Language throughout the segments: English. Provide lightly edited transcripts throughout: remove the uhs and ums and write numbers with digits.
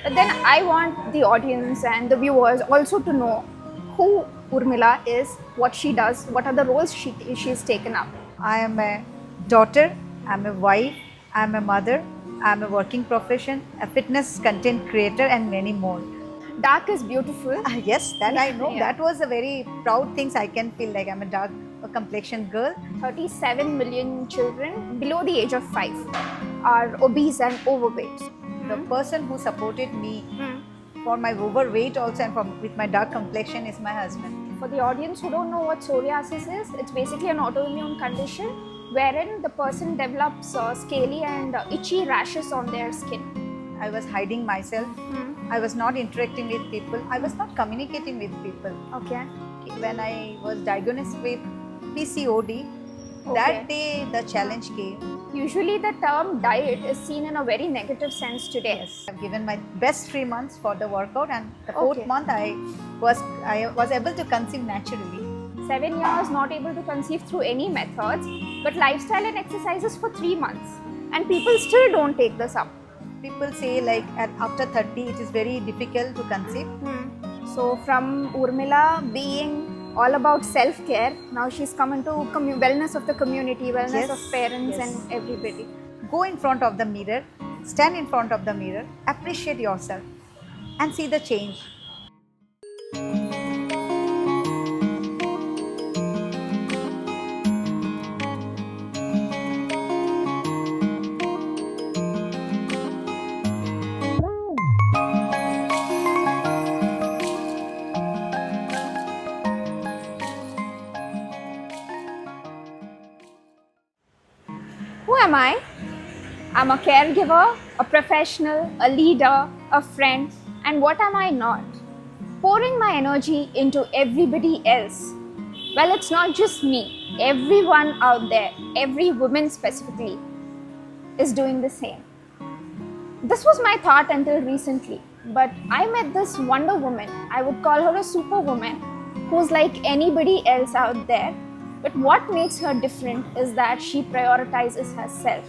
But then I want the audience and the viewers also to know who Urmila is, what she does, what are the roles she's taken up. I am a daughter, I'm a wife, I'm a mother, I'm a working profession, a fitness content creator, and many more. Dark is beautiful. Yes, that I know. Yeah. That was a very proud thing. I can feel like I'm a dark complexion girl. 37 million children below the age of 5 are obese and overweight. The person who supported me Hmm. for my overweight also and with my dark complexion is my husband. For the audience who don't know what psoriasis is, it's basically an autoimmune condition wherein the person develops scaly and itchy rashes on their skin. I was hiding myself. I was not interacting with people. I was not communicating with people. Okay. When I was diagnosed with PCOD, Okay. that day the challenge came. Usually the term diet is seen in a very negative sense today. Yes, I've given my best 3 months for the workout, and the fourth Okay. month I was able to conceive naturally. 7 years not able to conceive through any methods, but lifestyle and exercises for 3 months. And people still don't take this up. People say like after 30 it is very difficult to conceive. So from Urmila being all about self-care, now she's come into wellness of the community, wellness Yes, of parents yes. and everybody. Go in front of the mirror, stand in front of the mirror, appreciate yourself, and see the change. Who am I? I'm a caregiver, a professional, a leader, a friend, and what am I not? Pouring my energy into everybody else. Well, it's not just me, everyone out there, every woman specifically, is doing the same. This was my thought until recently, but I met this Wonder Woman. I would call her a superwoman who's like anybody else out there. But what makes her different is that she prioritizes herself.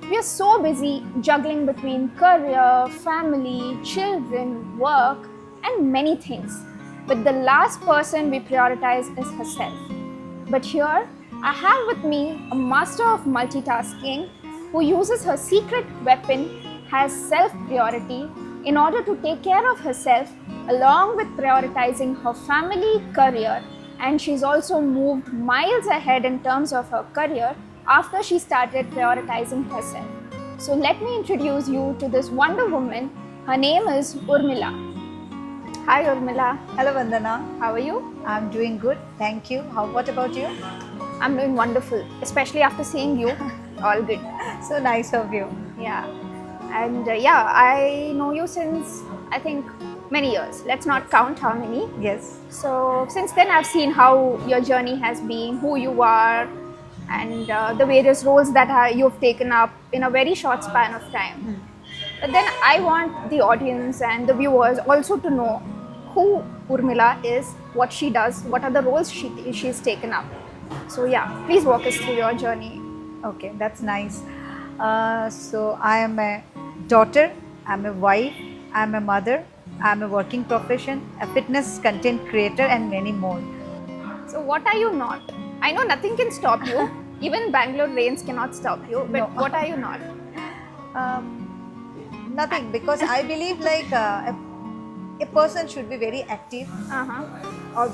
We are so busy juggling between career, family, children, work, and many things. But the last person we prioritize is herself. But here, I have with me a master of multitasking who uses her secret weapon as self priority in order to take care of herself along with prioritizing her family, career, and she's also moved miles ahead in terms of her career after she started prioritizing herself. So let me introduce you to this Wonder Woman. Her name is Urmila. Hi Urmila, Hello Vandana, how are you? I'm doing good, thank you. What about you? I'm doing wonderful, especially after seeing you. All good. So nice of you. Yeah. And yeah, I know you since I think many years. Let's not count how many. Yes. So since then, I've seen how your journey has been, who you are, and the various roles that you've taken up in a very short span of time. But then I want the audience and the viewers also to know who Urmila is, what she does, what are the roles she's taken up. So yeah, please walk us through your journey. Okay, that's nice. So I am a daughter, I'm a wife, I'm a mother, I'm a working profession, a fitness content creator, and many more. So what are you not? I know nothing can stop you. Even Bangalore rains cannot stop you. But No. what are you not? Nothing, because I believe like a person should be very active, Uh-huh. or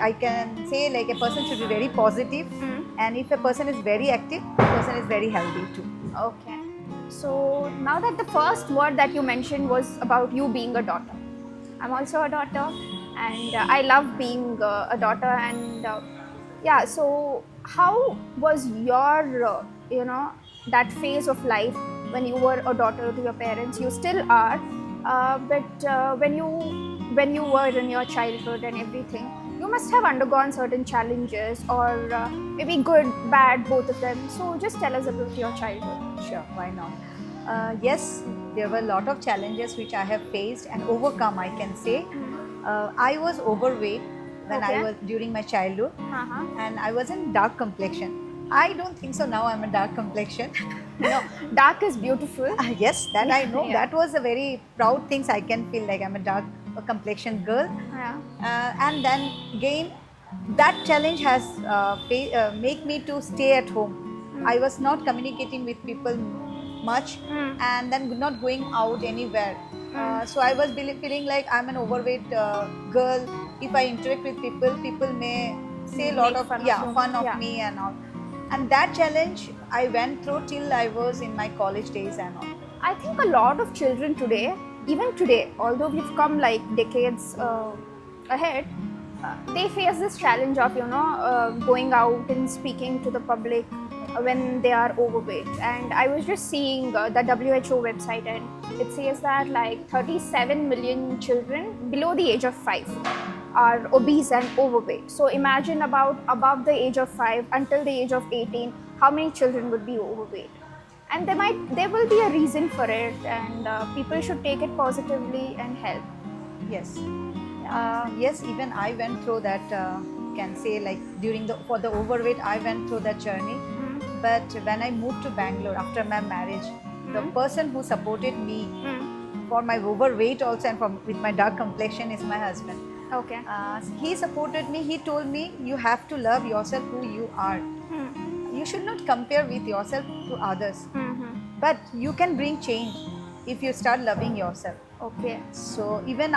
I can say like a person should be very positive, and if a person is very active, the person is very healthy too. Okay. So now that the first word that you mentioned was about you being a daughter. I'm also a daughter and I love being a daughter and yeah, so how was your, that phase of life when you were a daughter to your parents? You still are, but when you were in your childhood and everything, you must have undergone certain challenges or maybe good, bad, both of them. So just tell us about your childhood. Sure, why not? Yes, there were a lot of challenges which I have faced and overcome, I can say. I was overweight when I Okay. was during my childhood, Uh-huh. and I was in dark complexion. I don't think so. Now I'm a dark complexion. No, dark is beautiful. Yes, that I know. Yeah. That was a very proud things. I can feel like I'm a dark complexion girl. Yeah. And then again, that challenge has make me to stay at home. I was not communicating with people much, Mm. and then not going out anywhere. So I was feeling like I'm an overweight girl. If I interact with people, people may say a lot Make of fun of you. fun of Yeah. me and all. And that challenge I went through till I was in my college days and all. I think a lot of children today, even today, although we've come like decades ahead, they face this challenge of going out and speaking to the public when they are overweight. And I was just seeing the WHO website, and it says that like 37 million children below the age of 5 are obese and overweight. So imagine about above the age of 5 until the age of 18, how many children would be overweight? And there will be a reason for it, and people should take it positively and help. Yes. Yes, even I went through that. Can say like during for the overweight, I went through that journey. Mm. But when I moved to Bangalore after my marriage, the person who supported me Mm. for my overweight also and from with my dark complexion is my husband. Okay. He supported me. He told me you have to love yourself who you are. Mm. You should not compare with yourself to others. Mhm. But you can bring change if you start loving yourself. Okay. So even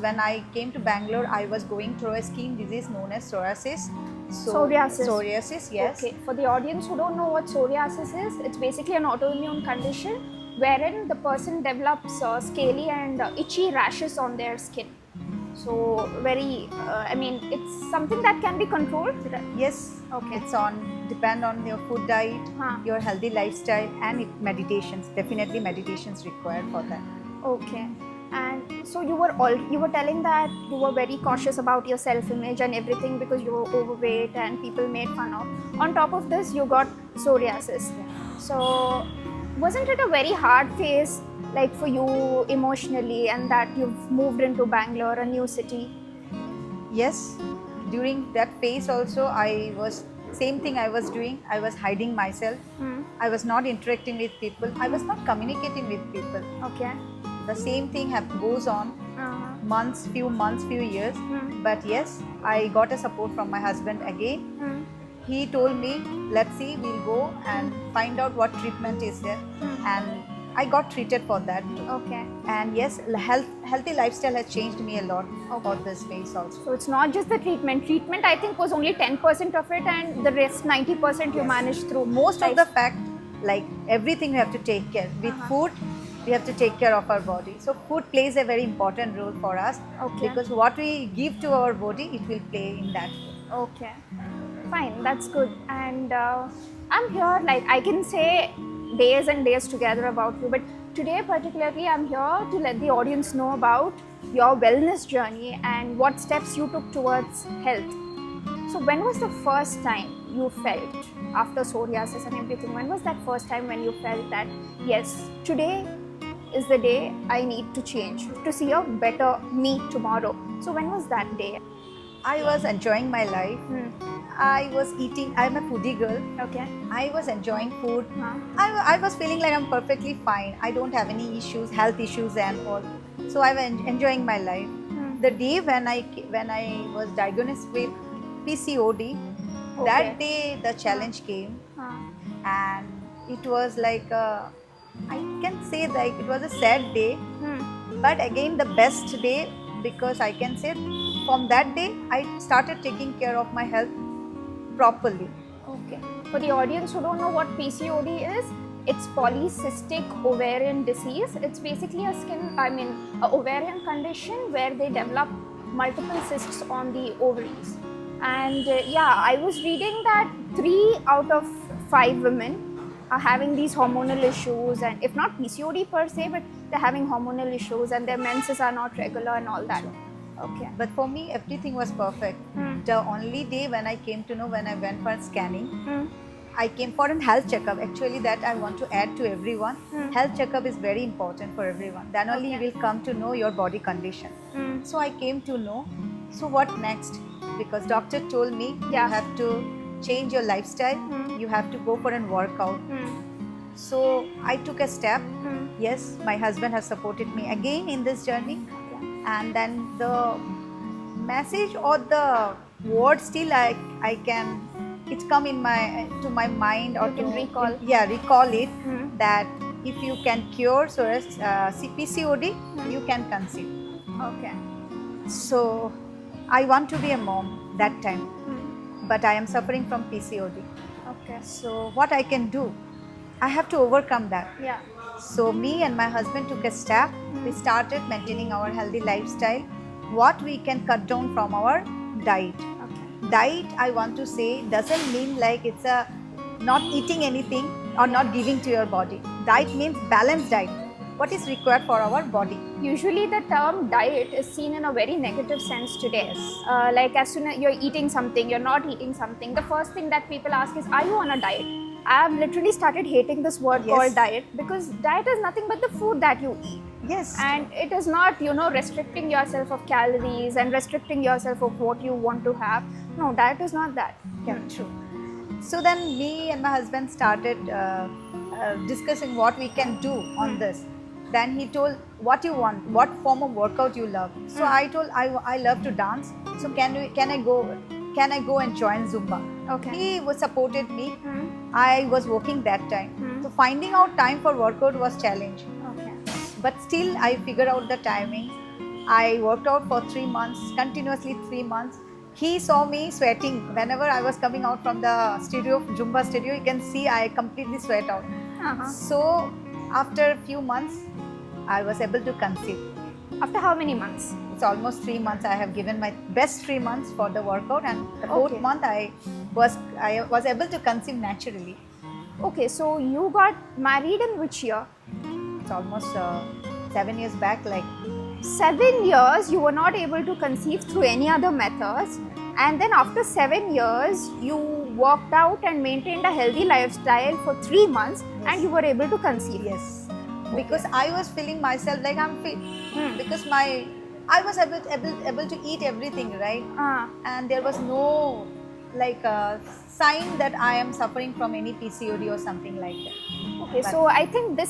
when I came to Bangalore, I was going through a skin disease known as psoriasis. Psoriasis. Psoriasis, yes. Okay. For the audience who don't know what psoriasis is, it's basically an autoimmune condition wherein the person develops scaly and itchy rashes on their skin. So it's something that can be controlled. Yes. Okay. It's depend on your food diet, Huh. your healthy lifestyle, and meditations. Definitely meditations required for that. Okay. And so you were telling that you were very cautious about your self-image and everything because you were overweight and people made fun of. On top of this, you got psoriasis. So wasn't it a very hard phase, like for you emotionally, and that you've moved into Bangalore, a new city? Yes. During that phase also, same thing I was doing. I was hiding myself. Hmm. I was not interacting with people. I was not communicating with people. Okay. The same thing goes on few months, few years. Hmm. But yes, I got a support from my husband again. Hmm. He told me, let's see, we'll go and find out what treatment is there. Hmm. And I got treated for that too. Okay. And yes, healthy lifestyle has changed me a lot for this phase also. So it's not just the treatment. Treatment, I think, was only 10% of it, and the rest 90% you managed through. Most of the fact, like everything we have to take care. With food, we have to take care of our body. So food plays a very important role for us. Okay. Because what we give to our body, it will play in that. Okay, fine, that's good. And I'm here, like I can say days and days together about you, but today particularly I'm here to let the audience know about your wellness journey and what steps you took towards health. So when was the first time you felt, after psoriasis and everything, when was that first time when you felt that yes, today is the day I need to change to see a better me tomorrow? So when was that day? I was enjoying my life. I was eating. I'm a foodie girl. Okay. I was enjoying food. Huh. I was feeling like I'm perfectly fine. I don't have any issues, health issues and all. So I was enjoying my life. The day when I was diagnosed with PCOD, that day the challenge came, and it was like I can say like it was a sad day, but again the best day, because I can say from that day I started taking care of my health properly. Okay. For the audience who don't know what PCOD is, it's polycystic ovarian disease. It's basically a ovarian condition where they develop multiple cysts on the ovaries. And I was reading that 3 out of 5 women are having these hormonal issues, and if not PCOD per se, but they're having hormonal issues and their menses are not regular and all that. Okay. But for me, everything was perfect. The only day when I came to know, when I went for scanning, I came for a health checkup. Actually, that I want to add to everyone. Health checkup is very important for everyone. Then only you will come to know your body condition. So I came to know. So what next? Because doctor told me you have to change your lifestyle, you have to go for a workout. So I took a step. Yes, my husband has supported me again in this journey. And then the message or the word still I can, it's come in my to my mind, or You can recall. recall it, that if you can cure PCOD, you can conceive. Okay. So I want to be a mom that time, but I am suffering from PCOD. Okay. So what I can do, I have to overcome that. Yeah. So me and my husband took a step. We started maintaining our healthy lifestyle. What we can cut down from our diet. Okay. Diet, I want to say, doesn't mean like it's a not eating anything or not giving to your body. Diet means balanced diet. What is required for our body. Usually the term diet is seen in a very negative sense today. Yes. Like as soon as you're eating something, you're not eating something, the first thing that people ask is, are you on a diet? I've literally started hating this word Yes. called diet, because diet is nothing but the food that you eat. Yes. And it is not, restricting yourself of calories and restricting yourself of what you want to have. No, diet is not that. Yeah, true. So then me and my husband started discussing what we can do on this. Then he told, what you want, what form of workout you love. So I told, I love to dance. So can I go and join Zumba? Okay. He was supported me. I was working that time. So finding out time for workout was challenge. Okay. But still I figured out the timing. I worked out for 3 months, continuously 3 months. He saw me sweating whenever I was coming out from the studio, Zumba studio. You can see I completely sweat out. Uh-huh. So after a few months, I was able to conceive. After how many months? It's almost 3 months. I have given my best 3 months for the workout, and the fourth Okay. month I was able to conceive naturally. Okay, so you got married in which year? It's almost 7 years back. Like 7 years you were not able to conceive through any other methods, and then after 7 years you worked out and maintained a healthy lifestyle for 3 months, and you were able to conceive. yes, because I was feeling myself like I'm fit, because I was able to eat everything, right? And there was no like sign that I am suffering from any PCOD or something like that. Okay, But- so I think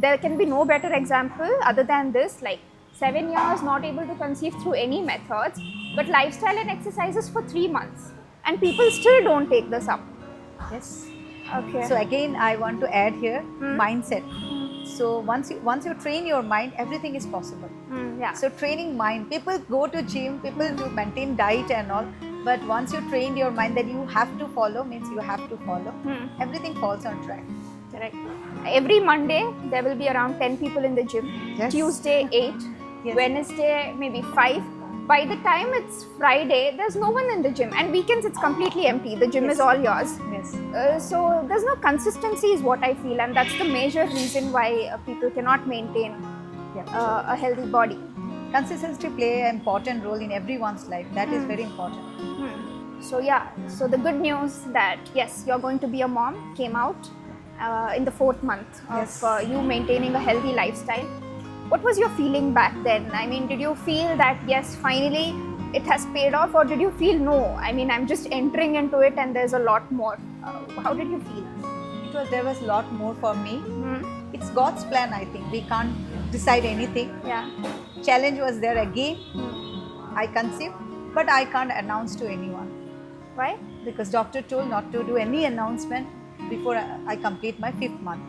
there can be no better example other than this, like 7 years not able to conceive through any methods, but lifestyle and exercises for 3 months, and people still don't take this up. Yes. Okay. So again, I want to add here mindset. So once you train your mind, everything is possible. Yeah. So training mind, people go to gym, people do maintain diet and all, but once you train your mind that you have to follow, means you have to follow, everything falls on track. Correct. Every Monday there will be around 10 people in the gym. Yes. Tuesday 8, Yes. Wednesday maybe 5. By the time it's Friday, there's no one in the gym, and weekends it's completely empty. The gym Yes. is all yours. Yes. So there's no consistency is what I feel, and that's the major reason why people cannot maintain Yeah. a healthy body. Consistency play an important role in everyone's life. That is very important. So yeah, so the good news that yes, you're going to be a mom came out in the 4th month Yes. of you maintaining a healthy lifestyle. What was your feeling back then? I mean, did you feel that yes, finally it has paid off, or did you feel no? I mean, I'm just entering into it and there's a lot more. How did you feel? There was a lot more for me. It's God's plan, I think. We can't decide anything. Yeah. Challenge was there again. I conceived, but I can't announce to anyone Why? because doctor told not to do any announcement before I complete my 5th month.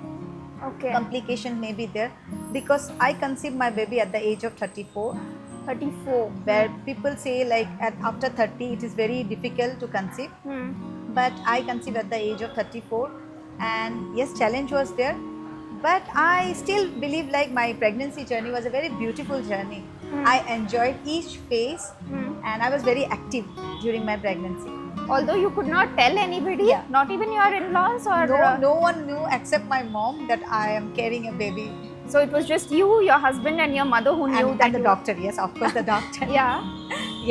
Okay. Complication may be there because I conceived my baby at the age of 34, 34. where people say like after 30 it is very difficult to conceive, but I conceived at the age of 34, and yes, challenge was there, but I still believe like my pregnancy journey was a very beautiful journey. I enjoyed each phase, and I was very active during my pregnancy. Although you could not tell anybody, Yeah. not even your in-laws, or No one knew except my mom that I am carrying a baby, so it was just you, your husband, and your mother who knew that and the you- doctor. Yes, of course, the doctor. Yeah,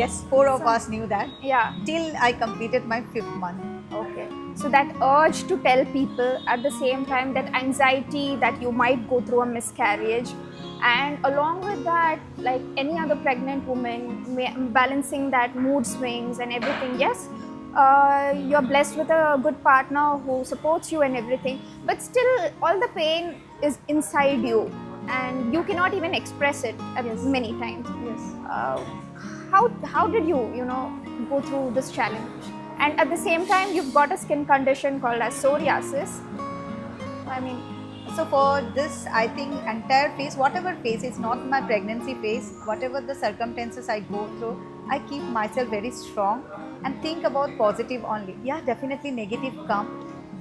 Yes, 4 of us knew that yeah. till I completed my 5th month. Okay. So that urge to tell people, at the same time that anxiety that you might go through a miscarriage, and along with that, like any other pregnant woman, balancing that mood swings and everything. Yes, you're blessed with a good partner who supports you and everything, but still all the pain is inside you and you cannot even express it at Yes. many times. Yes. How did you go through this challenge? And at the same time, you've got a skin condition called as psoriasis. I mean, So for this, I think entire phase, whatever phase, it's not my pregnancy phase, whatever the circumstances I go through, I keep myself very strong and think about positive only. Yeah, definitely negative come,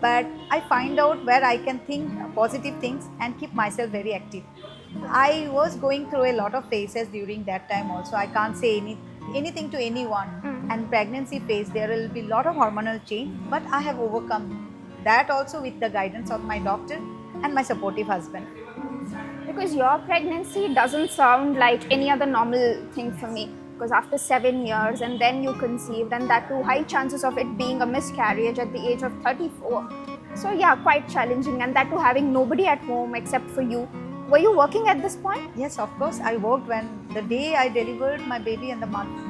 but I find out where I can think positive things and keep myself very active. I was going through a lot of phases during that time also. I can't say anything to anyone. And pregnancy phase, there will be lot of hormonal change, but I have overcome that also with the guidance of my doctor and my supportive husband. because your pregnancy doesn't sound like any other normal thing for me. Because after 7 years and then you conceived, and that too high chances of it being a miscarriage at the age of 34. So yeah, quite challenging, and that too having nobody at home except for you. Were you working at this point? Yes, of course, I worked when the day I delivered my baby in the month.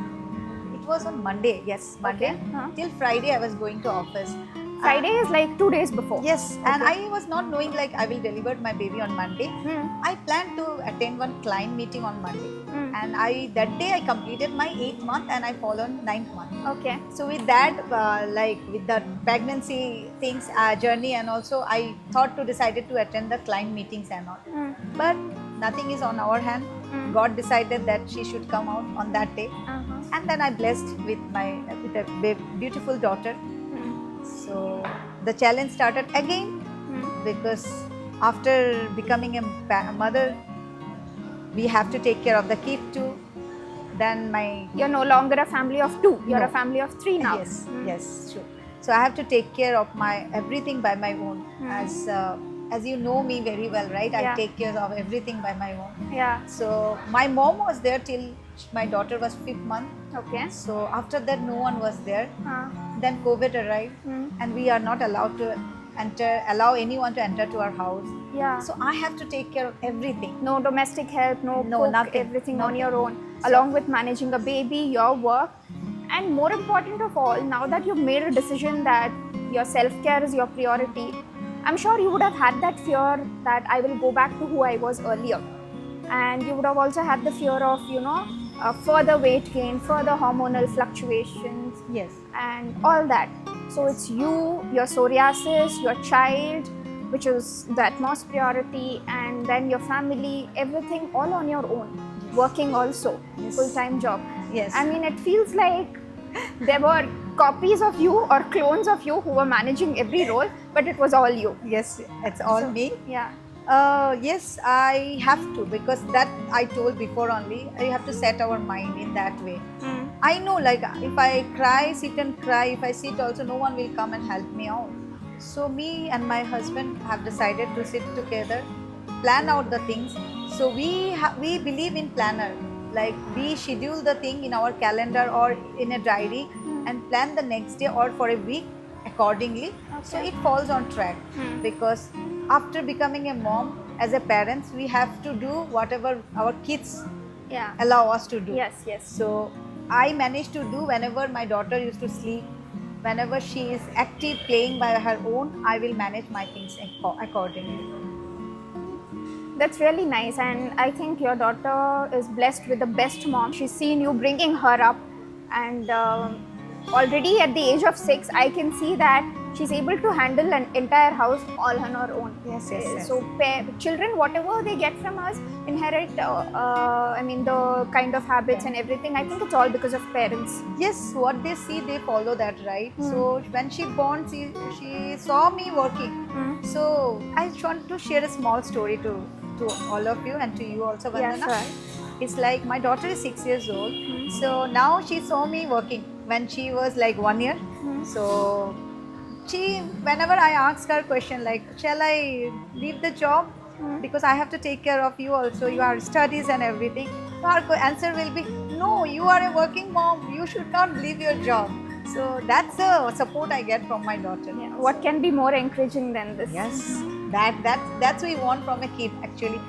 It was on Monday, yes, Monday. Okay, huh. Till Friday, I was going to office. Friday is like 2 days before. Yes, and Okay. I was not knowing like I will deliver my baby on Monday. Hmm. I planned to attend one client meeting on Monday, Hmm. and that day I completed my 8th month and I followed 9th month. Okay. So with that, like with the pregnancy things journey, and also I thought to decided to attend the client meetings and all. Hmm. But nothing is on our hand. Hmm. God decided that she should come out on that day, Uh-huh. and then I blessed with a beautiful daughter. Hmm. So the challenge started again Hmm. because after becoming a mother, we have to take care of the kid too. Then my You're no longer a family of two. You're No. a family of three now. Yes, Hmm. yes, true. So I have to take care of my everything by my own. As you know me very well, right? I Yeah. take care of everything by my own. Yeah. So my mom was there till my daughter was 5th month. Okay. So after that, no one was there. Huh. Then COVID arrived, Hmm. and we are not allowed to allow anyone to enter to our house. Yeah. So I have to take care of everything. No domestic help, no No, cook, nothing, everything on nothing. your own, So- along with managing a baby, your work, and more important of all, now that you've made a decision that your self-care is your priority, I'm sure you would have had that fear that I will go back to who I was earlier. And you would have also had the fear of, further weight gain, further hormonal fluctuations, Yes. and all that. So it's you, your psoriasis, your child, which is the utmost priority, and then your family, everything all on your own. Yes. Working also, Yes. full-time job. Yes. I mean, it feels like there were copies of you or clones of you who were managing every role, but it was all you. Yes, it's all So- me. Yeah. Yes, I have to, because that I told before only. I have to set our mind in that way. Mm. I know, like if I cry, sit and cry. If I sit, also no one will come and help me out. So me and my husband have decided to sit together, plan out the things. So we believe in planner. Like we schedule the thing in our calendar or in a diary and plan the next day or for a week accordingly. So Okay. it falls on track, Hmm. because after becoming a mom, as a parents, we have to do whatever our kids Yeah. allow us to do. Yes, yes. So I managed to do whenever my daughter used to sleep, whenever she is active playing by her own, I will manage my things accordingly. That's really nice, and I think your daughter is blessed with the best mom. She's seen you bringing her up, and already at the age of 6, I can see that she's able to handle an entire house all on her own. Yes, yes, yes. So children, whatever they get from us, inherit. The kind of habits and everything. I think it's all because of parents. Yes, what they see, they follow that, right? So when she born, she saw me working. Mm. So I just want to share a small story to all of you and to you also, Yeah, Vandana. sure. It's like my daughter is 6 years old. Mm. So now she saw me working when she was like 1 year. Mm. So whenever I ask her question like, shall I leave the job? Mm. Because I have to take care of you also, your studies and everything. So her answer will be, no, you are a working mom, you should not leave your job. So that's the support I get from my daughter. Yeah. What can be more encouraging than this? Yes, that's what we want from a kid actually.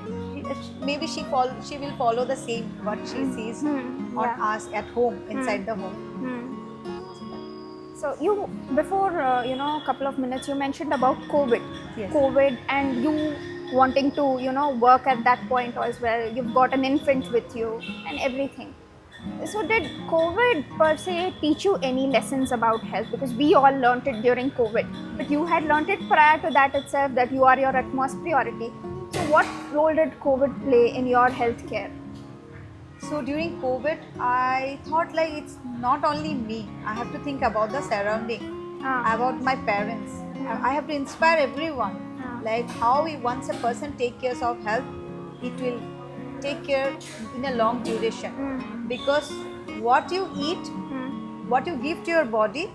Maybe she will follow the same what she sees Hmm. on Yeah. us at home, inside the home. Hmm. So you, before a couple of minutes, you mentioned about COVID. Yes. COVID, and you wanting to work at that point as well. You've got an infant with you and everything. So did COVID per se teach you any lessons about health? Because we all learnt it during COVID, but you had learnt it prior to that itself, that you are your utmost priority. So what role did COVID play in your healthcare? So during COVID, I thought like it's not only me. I have to think about the surrounding, about my parents. I have to inspire everyone. Like how once a person take care of health, it will take care in a long duration. Because what you eat, what you give to your body,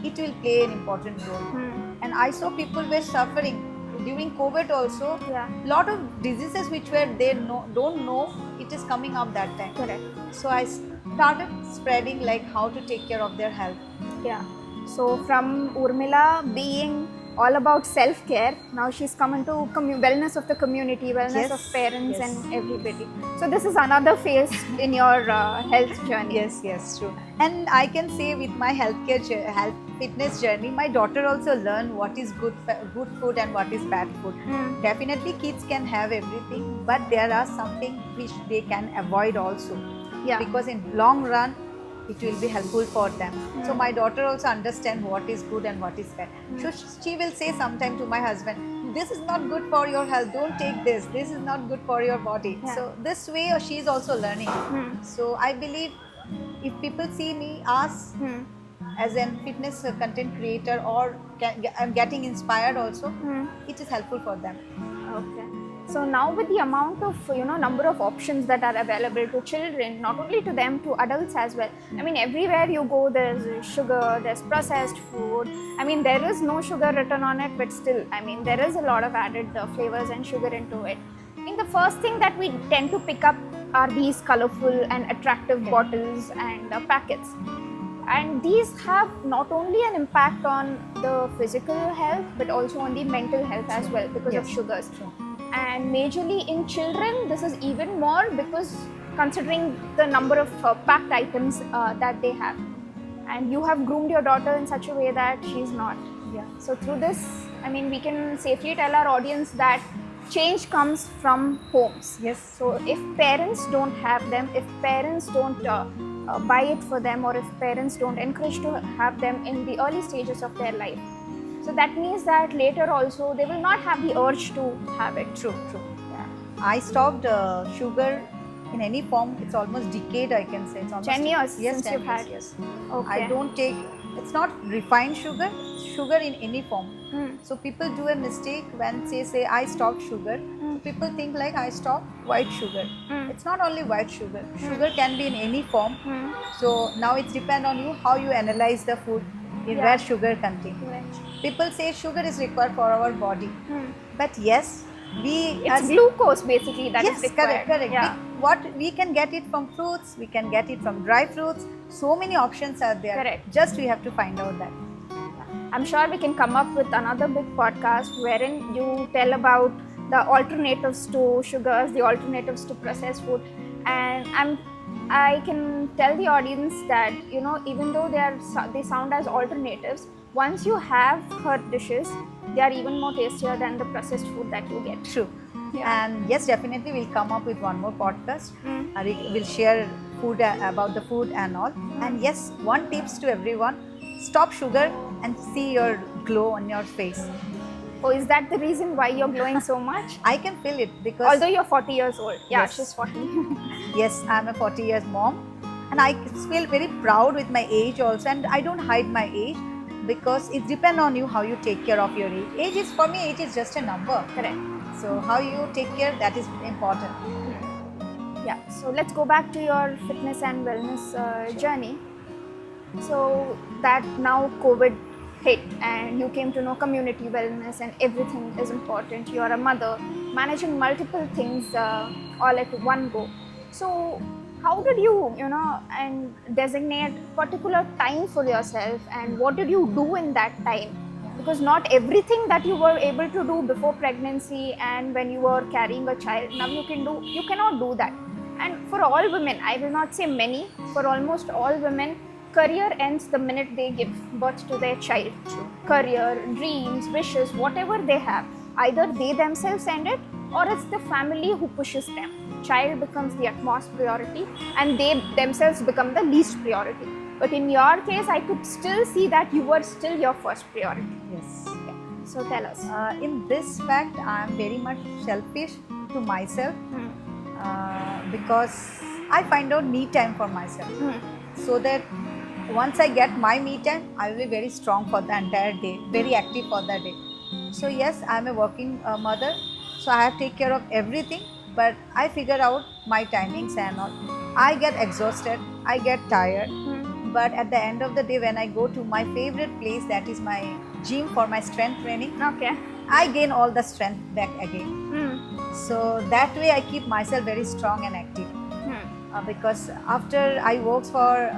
it will play an important role. And I saw people were suffering during COVID also. Yeah. Lot of diseases which were they don't know it is coming up that time. Correct. So I started spreading like how to take care of their health. Yeah. So from Urmila being all about self-care, now she's come into wellness of the community, wellness of parents and everybody. So this is another phase in your health journey. Yes, true. And I can say with my health fitness journey, my daughter also learned what is good food and what is bad food. Definitely kids can have everything, but there are something which they can avoid also. Yeah. Because in long run, it will be helpful for them. So my daughter also understands what is good and what is bad. So she will say sometime to my husband, this is not good for your health, don't take this, this is not good for your body. Yeah. So this way she is also learning. So I believe if people see me as a fitness content creator or I'm getting inspired also, it is helpful for them. Okay. So now with the amount of number of options that are available to children, not only to them, to adults as well. I mean, everywhere you go, there's sugar, there's processed food. I mean, there is no sugar written on it, but still, I mean, there is a lot of added flavors and sugar into it. I think the first thing that we tend to pick up are these colorful and attractive bottles and packets. And these have not only an impact on the physical health, but also on the mental health as well because of sugars. And majorly in children, this is even more because considering the number of packed items that they have. And you have groomed your daughter in such a way that she's not. Yeah. So through this, I mean, we can safely tell our audience that change comes from homes. Yes. So if parents don't have them, if parents don't buy it for them, or if parents don't encourage to have them in the early stages of their life, so that means that later also they will not have the urge to have it. True. Yeah. I stopped sugar in any form. It's almost decade, I can say. It's almost 10 years yes, since 10 you've years, had. Yes. Okay. I don't take. It's not refined sugar. Sugar in any form. So people do a mistake when say I stopped sugar. People think like I stopped white sugar. It's not only white sugar. Sugar can be in any form. So now it's depend on you how you analyze the food in where sugar contains. Right. People say sugar is required for our body, but yes, It's glucose basically that is required. Correct. Yeah. We can get it from fruits, we can get it from dry fruits. So many options are there. Correct. Just we have to find out that. I'm sure we can come up with another big podcast wherein you tell about the alternatives to sugars, the alternatives to processed food, and I can tell the audience that even though they sound as alternatives, once you have her dishes, they are even more tastier than the processed food that you get. True. Yeah. And yes, definitely we'll come up with one more podcast. We'll share food about the food and all. And yes, one tips to everyone: stop sugar and see your glow on your face. Oh, is that the reason why you're glowing so much? I can feel it because Although you're 40 years old. Yeah, Yes. she's 40. yes, I'm a 40 years mom, and I feel very proud with my age also, and I don't hide my age because it depends on you how you take care of your age. Age is, for me, age is just a number. Correct. So how you take care, that is important. Yeah, so let's go back to your fitness and wellness journey. So that now COVID hit and you came to know community wellness and everything is important. You're a mother managing multiple things all at one go. So how did you, and designate particular time for yourself, and what did you do in that time? Because not everything that you were able to do before pregnancy and when you were carrying a child, now you cannot do that. And for all women, I will not say many, for almost all women, career ends the minute they give birth to their child. Career, dreams, wishes, whatever they have, either they themselves end it or it's the family who pushes them. Child becomes the utmost priority and they themselves become the least priority. But in your case, I could still see that you were still your first priority. Yes. So tell us. In this fact, I am very much selfish to myself because I find out me time for myself. So that once I get my me time, I will be very strong for the entire day, very active for the day. So yes, I am a working mother, so I have to take care of everything, but I figure out my timings and all. I get exhausted, I get tired, but at the end of the day, when I go to my favorite place, that is my gym for my strength training, Okay. I gain all the strength back again. So that way I keep myself very strong and active. Because after I work for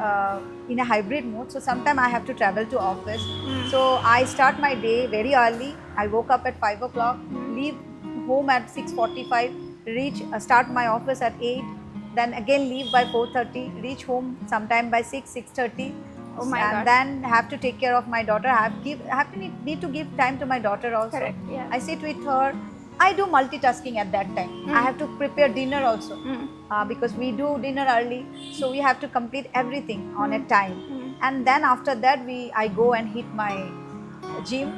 in a hybrid mode, so sometimes I have to travel to office. So I start my day very early. I woke up at 5 o'clock, leave home at 6:45, reach start my office at 8, then again leave by 4:30, reach home sometime by 6:30. Oh my and God. then have to take care of my daughter. I have to need to give time to my daughter also. Correct, yeah. I sit with her. I do multitasking at that time. I have to prepare dinner also because we do dinner early, so we have to complete everything on a time. And then after that, I go and hit my gym,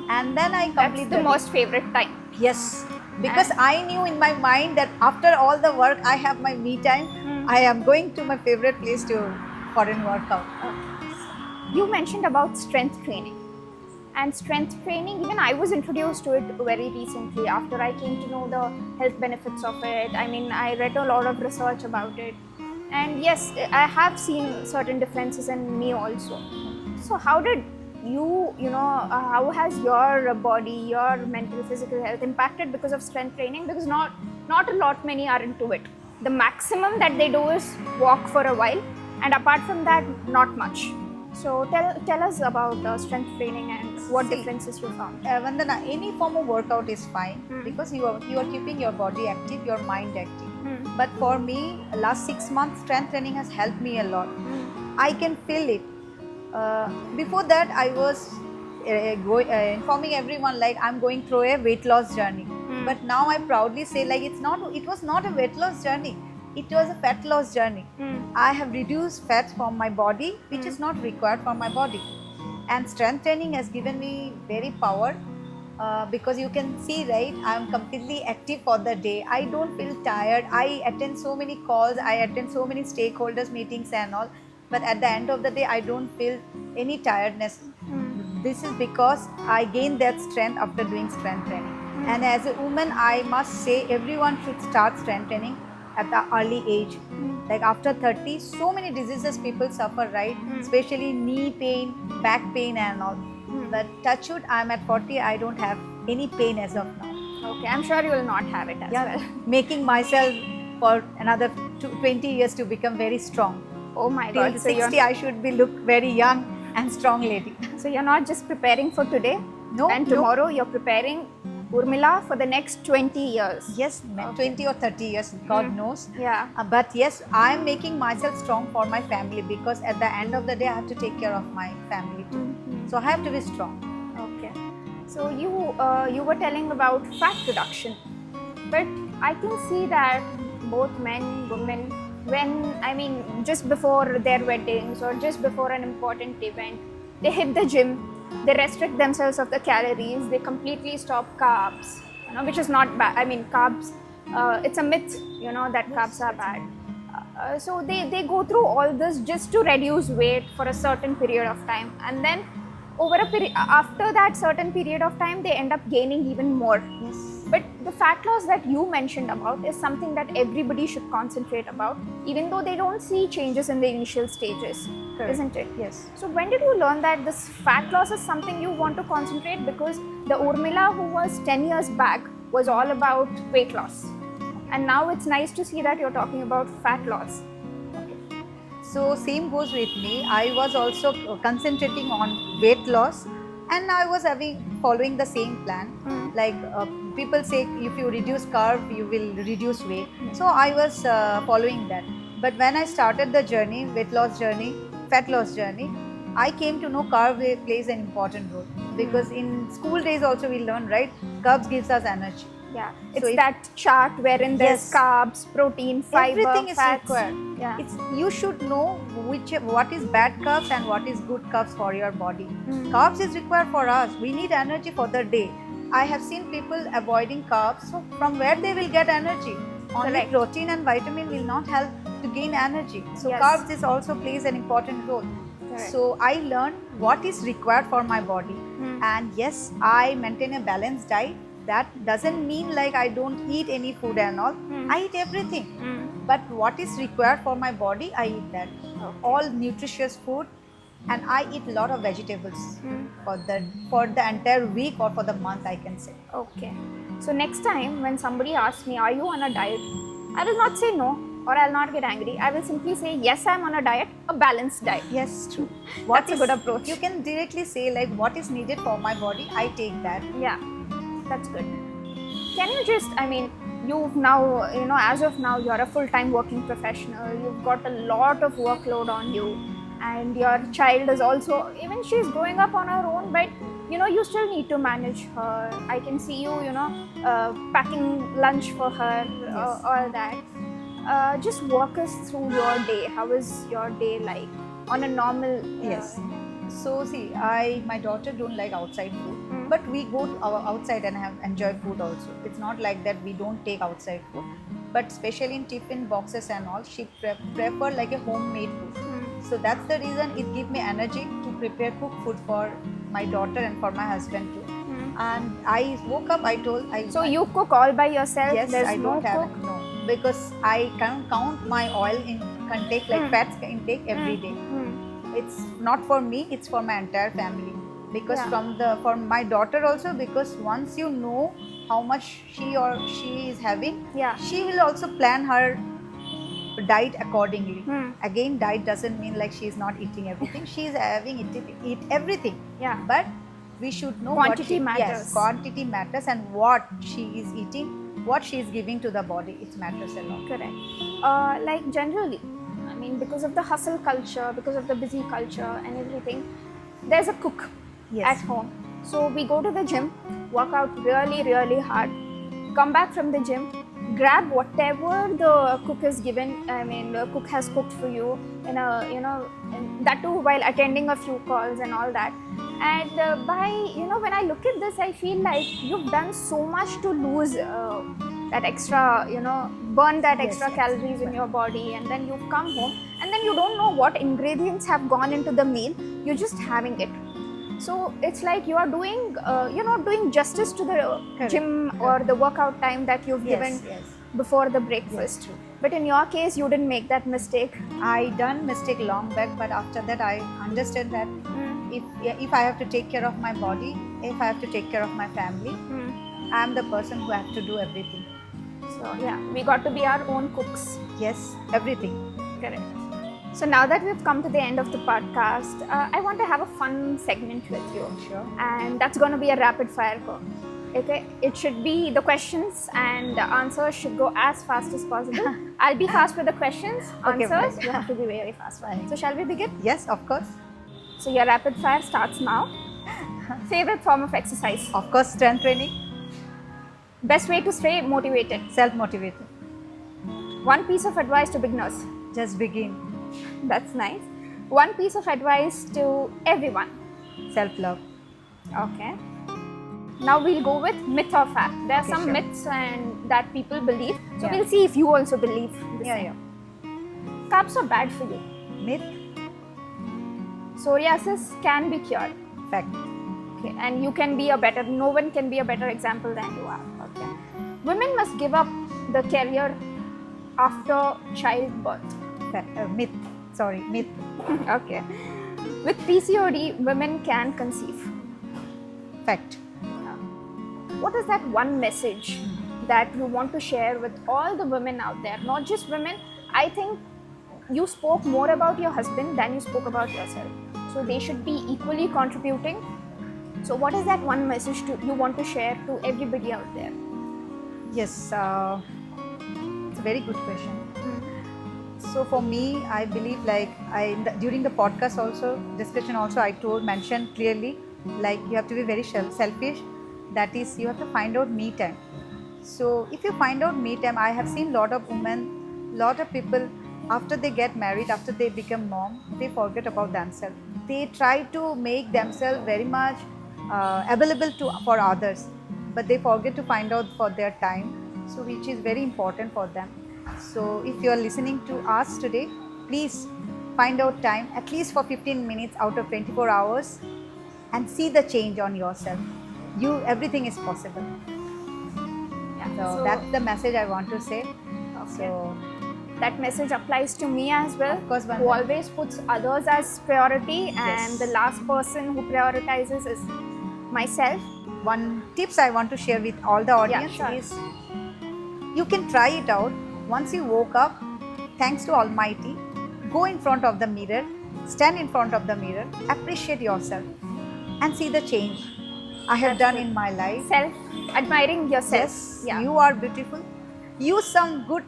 and then I complete That's the most favorite time. Yes, because I knew in my mind that after all the work, I have my me time. I am going to my favorite place to foreign workout. You mentioned about strength training. And strength training, even I was introduced to it very recently after I came to know the health benefits of it. I mean, I read a lot of research about it. And yes, I have seen certain differences in me also. So how did how has your body, your mental, physical health impacted because of strength training? Because not a lot many are into it. The maximum that they do is walk for a while, and apart from that, not much. So tell us about strength training and what differences you found. Vandana, any form of workout is fine because you are keeping your body active, your mind active. But for me, last 6 months, strength training has helped me a lot. I can feel it. Before that, I was informing everyone like I'm going through a weight loss journey. But now I proudly say like it was not a weight loss journey. It was a fat loss journey. I have reduced fat from my body, which is not required for my body. And strength training has given me very power because you can see, right, I am completely active for the day. I don't feel tired. I attend so many calls, I attend so many stakeholders meetings and all. But at the end of the day, I don't feel any tiredness. This is because I gained that strength after doing strength training. And as a woman, I must say everyone should start strength training at the early age. Like after 30, so many diseases people suffer, right? Especially knee pain, back pain and all. But touch wood, I'm at 40, I don't have any pain as of now. Okay, I'm sure you will not have it as well. Making myself for another 20 years to become very strong. Oh my Till God. 60, I should be look very young and strong lady. So you're not just preparing for today, No, and no. tomorrow you're preparing Urmila for the next 20 years. Yes, 20 or 30 years, God knows. Yeah. But yes, I am making myself strong for my family because at the end of the day, I have to take care of my family too. So I have to be strong. Okay. So you were telling about fat reduction, but I can see that both men, women, just before their weddings or just before an important event, they hit the gym. They restrict themselves of the calories. They completely stop carbs, which is not bad. I mean, carbs. It's a myth, that carbs are bad. So they go through all this just to reduce weight for a certain period of time, and then after that certain period of time, they end up gaining even more. Yes. But the fat loss that you mentioned about is something that everybody should concentrate about, even though they don't see changes in the initial stages, Correct. isn't it? Yes. So when did you learn that this fat loss is something you want to concentrate? Because the Urmila who was 10 years back was all about weight loss. And now it's nice to see that you're talking about fat loss. So same goes with me. I was also concentrating on weight loss, and I was following the same plan. Like people say, if you reduce carb, you will reduce weight. So I was following that. But when I started the journey, weight loss journey, fat loss journey, I came to know carb plays an important role, because in school days also we learn, right? Carbs gives us energy. Yeah, So it's if- that chart wherein there's Yes. carbs, protein, fiber, Everything is fats. required. Yeah. It's, you should know what is bad carbs and what is good carbs for your body. Mm. Carbs is required for us. We need energy for the day. I have seen people avoiding carbs, so from where they will get energy? Only Correct. protein and vitamin will not help to gain energy. So Yes. carbs is also plays an important role. Correct. So I learned what is required for my body, Mm. and yes, I maintain a balanced diet. That doesn't mean like I don't eat any food and all. Mm. I eat everything. Mm. But what is required for my body, I eat that. Okay. All nutritious food, and I eat a lot of vegetables Mm. for the entire week or for the month, I can say. Okay. So next time when somebody asks me, are you on a diet? I will not say no, or I'll not get angry. I will simply say, yes, I'm on a diet, a balanced diet. Yes, true. That's a good approach. You can directly say like what is needed for my body, I take that. Yeah, that's good. Can you just, I mean, you've now, as of now, you're a full-time working professional. You've got a lot of workload on you, and your child is also, even she's growing up on her own, but you still need to manage her. I can see you, packing lunch for her, Yes. all that. Just walk us through your day. How is your day like on a normal? Yes. So see, my daughter don't like outside food, Mm. but we go to outside and enjoy food also. It's not like that we don't take outside food, but especially in tiffin boxes and all, she prefer like a homemade food. Mm. So that's the reason it give me energy to prepare cook food for my daughter and for my husband too. Mm. And I woke up, So you cook all by yourself? yes, There's I no don't have cook? no, because I can count my oil intake, like Mm. fats intake every day. Mm. It's not for me, it's for my entire family, because Yeah. for my daughter also, because once you know how much she is having, Yeah. she will also plan her diet accordingly. Hmm. Again, diet doesn't mean like she is not eating everything. She is having eat everything, Yeah. but we should know Quantity matters. Yes, quantity matters, and what she is eating, what she is giving to the body, it matters a lot. Correct. Like generally, I mean, because of the hustle culture, because of the busy culture and everything, there's a cook Yes. at home. So we go to the gym, work out really, really hard, come back from the gym, grab whatever the cook is given. I mean, the cook has cooked for you, and that too while attending a few calls and all that. And when I look at this, I feel like you've done so much to lose that extra, burn that Yes, extra yes. calories in your body, and then you've come home, and then you don't know what ingredients have gone into the meal. You're just having it. So it's like you are doing, you're not doing justice to the Correct, gym or the workout time that you've Yes, given yes. before the Yes, breakfast. true. But in your case, you didn't make that mistake. I done mistake long back, but after that I understand that if I have to take care of my body, if I have to take care of my family, I am the person who have to do everything. So yeah, we got to be our own cooks. Yes, everything. Correct. So now that we've come to the end of the podcast, I want to have a fun segment with you. Sure. And that's going to be a rapid fire call. Okay, it should be the questions and the answers should go as fast as possible. I'll be fast with the questions, Okay, answers, fine. you have to be very fast. Fine. So shall we begin? Yes, of course. So your rapid fire starts now. Favorite form of exercise? Of course, strength training, Best way to stay motivated? self-motivated. One piece of advice to beginners? Just begin. That's nice. One piece of advice to everyone? Self-love. Okay. Now we'll go with myth or fact. There are Okay, some sure. myths and that people believe. So Yeah. we'll see if you also believe the Yeah, same. Carbs are bad for you. Myth, Psoriasis can be cured. fact. Okay. And you can be no one can be a better example than you are. Okay. Women must give up the career after childbirth. Myth. Sorry, myth. Okay. With PCOD, women can conceive. Fact. What is that one message that you want to share with all the women out there? Not just women. I think you spoke more about your husband than you spoke about yourself. So they should be equally contributing. So what is that one message you want to share to everybody out there? Yes, it's a very good question. So for me, I believe like during the podcast also discussion also I mentioned clearly, like you have to be very selfish. That is, you have to find out me time. So if you find out me time, I have seen lot of women, lot of people after they get married, after they become mom, they forget about themselves. They try to make themselves very much available to for others, but they forget to find out for their time. So which is very important for them. So if you are listening to us today, please find out time at least for 15 minutes out of 24 hours and see the change on yourself. Everything is possible. Yeah. So that's the message I want to say. Okay. So That message applies to me as well. Of course, who Vandana. always puts others as priority, and Yes. the last person who prioritizes is myself. one tips I want to share with all the audience sure. is you can try it out. Once you woke up, thanks to Almighty, go in front of the mirror, stand in front of the mirror, appreciate yourself, and see the change I have That's done good. in my life. Admiring yourself. Yes, Yeah. you are beautiful. Use some good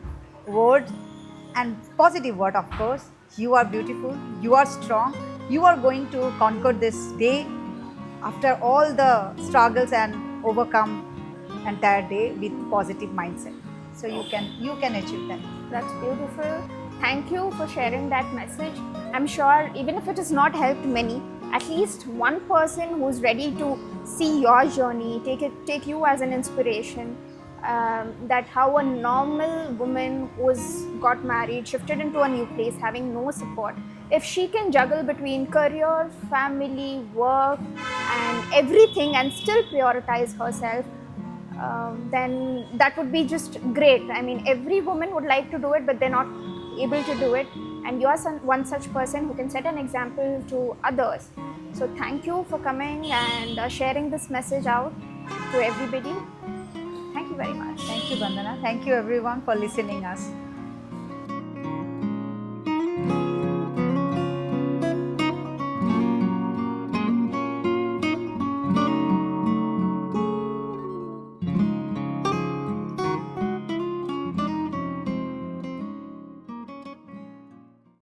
words and positive word, of course. You are beautiful. You are strong. You are going to conquer this day after all the struggles and overcome entire day with positive mindset. So you can achieve that. That's beautiful. Thank you for sharing that message. I'm sure even if it has not helped many, at least one person who's ready to see your journey, take you as an inspiration. That how a normal woman got married, shifted into a new place, having no support. If she can juggle between career, family, work, and everything, and still prioritize herself, then that would be just great. I mean, every woman would like to do it, but they're not able to do it. And you are one such person who can set an example to others. So thank you for coming and sharing this message out to everybody. Thank you very much. Thank you, Vandana. Thank you everyone for listening us.